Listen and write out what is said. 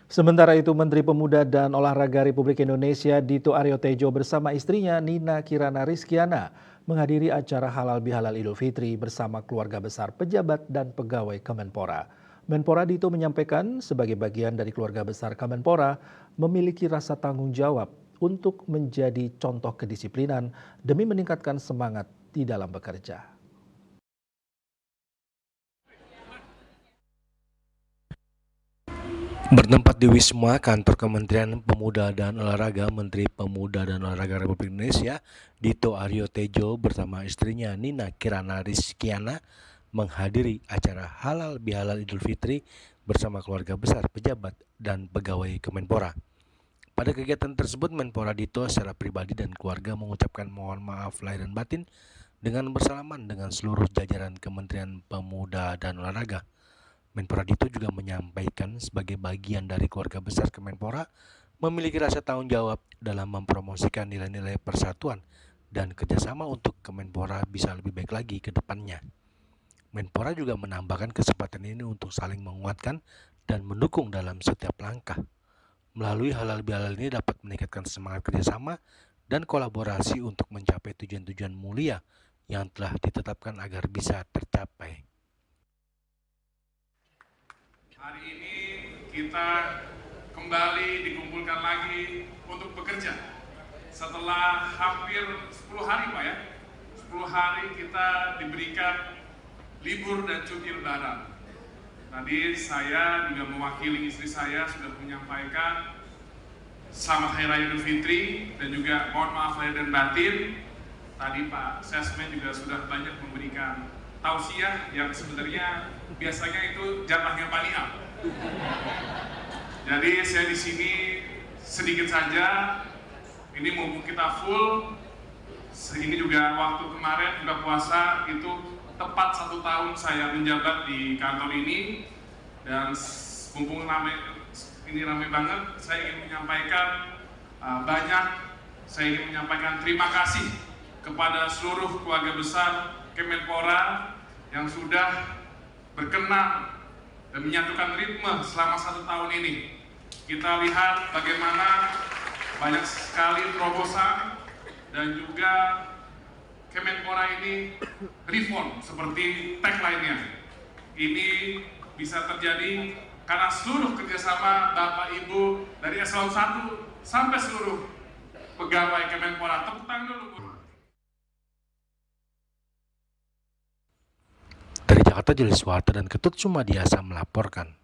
Sementara itu, Menteri Pemuda dan Olahraga Republik Indonesia Dito Aryo Tejo bersama istrinya Nina Kirana Rizkiana menghadiri acara Halal Bihalal Idul Fitri bersama keluarga besar pejabat dan pegawai Kemenpora. Menpora Dito menyampaikan sebagai bagian dari keluarga besar Kemenpora memiliki rasa tanggung jawab untuk menjadi contoh kedisiplinan demi meningkatkan semangat di dalam bekerja. Bertempat di Wisma Kantor Kementerian Pemuda dan Olahraga, Menteri Pemuda dan Olahraga Republik Indonesia Dito Aryo Tejo bersama istrinya Nina Kirana Rizkiana menghadiri acara Halal Bihalal Idul Fitri bersama keluarga besar pejabat dan pegawai Kemenpora. Pada kegiatan tersebut, Menpora Dito secara pribadi dan keluarga mengucapkan mohon maaf lahir dan batin dengan bersalaman dengan seluruh jajaran Kementerian Pemuda dan Olahraga. Menpora Dito juga menyampaikan sebagai bagian dari keluarga besar Kemenpora memiliki rasa tanggung jawab dalam mempromosikan nilai-nilai persatuan dan kerjasama untuk Kemenpora bisa lebih baik lagi ke depannya. Menpora juga menambahkan kesempatan ini untuk saling menguatkan dan mendukung dalam setiap langkah. Melalui halal bihalal ini dapat meningkatkan semangat kerjasama dan kolaborasi untuk mencapai tujuan-tujuan mulia yang telah ditetapkan agar bisa tercapai. Hari ini kita kembali dikumpulkan lagi untuk bekerja. Setelah hampir 10 hari Pak ya, 10 hari kita diberikan libur dan cuti lebaran. Tadi saya juga mewakili istri saya sudah menyampaikan Selamat Hari Raya Idul Fitri dan juga mohon maaf lahir dan batin. Tadi Pak Sesmen juga sudah banyak memberikan tausiah yang sebenarnya biasanya itu jatahnya Pak Niam. Jadi saya di sini sedikit saja. Ini mumpung kita full. Ini juga waktu kemarin buka puasa itu tepat 1 tahun saya menjabat di kantor ini, dan mumpung ini ramai banget, saya ingin menyampaikan saya ingin menyampaikan terima kasih kepada seluruh keluarga besar Kemenpora yang sudah berkenan dan menyatukan ritme selama 1 tahun ini. Kita lihat bagaimana banyak sekali terobosan dan juga Kemenpora ini reform seperti tagline-nya. Ini bisa terjadi karena seluruh kerjasama Bapak Ibu dari eselon 1 sampai seluruh pegawai Kemenpora. Tepuk tangan dulu. Dari Jakarta, Julius Warta dan Ketut Sumadiasa melaporkan.